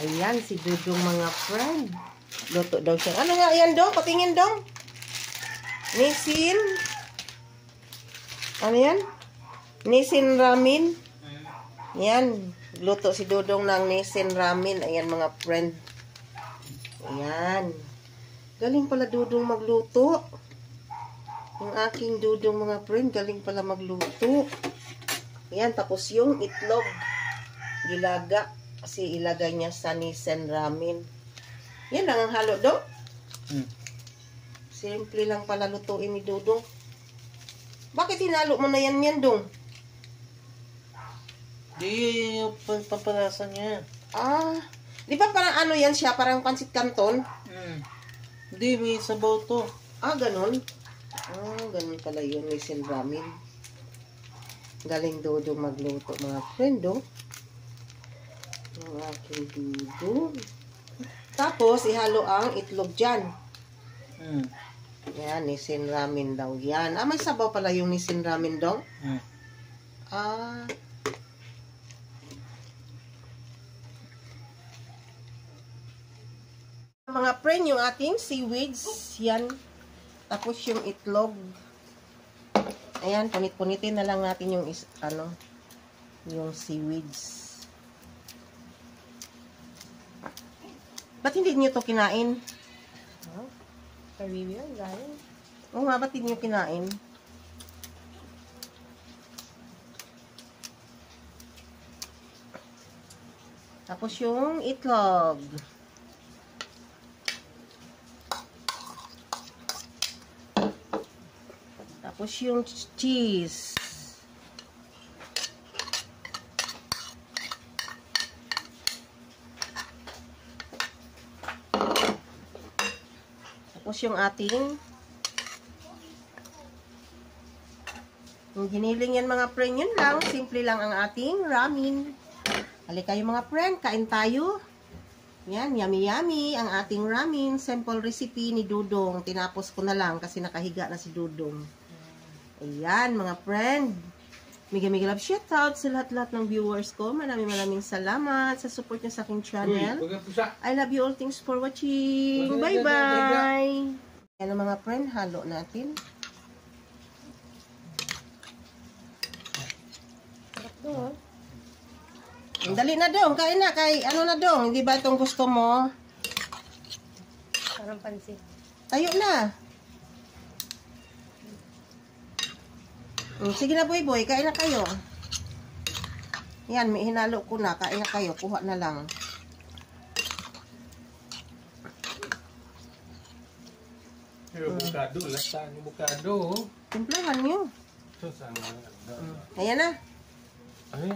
Ayan, si Dudong mga friend. Luto daw siya. Ano nga yan, Dong? Patingin, Dong. Nisin. Ano yan? Nisin ramen. Yan. Luto si Dudong ng nisin ramen. Ayan, mga friend. Ayan. Galing pala Dudong magluto. Yung aking Dudong mga friend, galing pala magluto. Ayan, tapos yung itlog. Gilaga. Kasi ilagay niya sa nisin ramen. Yan lang ang halo, Dong. Simple lang pala lutuin ni Dudong. Bakit hinalo mo na yan, Dong? Di, pampalasa niya. Ah, di ba parang ano yan siya? Parang pansit canton? Hindi, may sabaw to. Ah, ganun? Ah, ganun pala yun. Nisin ramen. Galing Dudong magluto, mga friend, Dong. Ang aking Dudong. Tapos, ihalo ang itlog dyan. Yan, nisin ramen daw yan. Ah, may sabaw pala yung nisin ramen, Dong? Ah. Mga friend, yung ating seaweeds. Yan. Tapos yung itlog. Ayan, punit-punitin na lang natin yung yung seaweeds. Ba't hindi niyo to kinain? Karibi yan, galing. Oo nga, ba't hindi niyo kinain? Tapos yung itlog. Tapos yung cheese. Tapos yung ating yung giniling yan mga friend, yun lang. Simple lang ang ating ramen. Halika kayo mga friend, kain tayo. Yan, yummy yummy ang ating ramen. Simple recipe ni Dudong. Tinapos ko na lang kasi nakahiga na si Dudong. Ayan mga friend. Mega love shoutout sa lahat-lahat ng viewers ko. Maraming salamat sa support niyo sa aking channel. I love you all. Thanks for watching. Bye-bye. Ayan mga friend, halo natin. Dali na Dong, kain na. Ano na Dong, hindi ba itong gusto mo? Parang pansit. Tayo na. Sige na boy, kain na kayo. Yan, may hinalo ko na. Kain na kayo, kuha na lang. Bukado, lasa ni bukado. Timplahan nyo. Ayan na.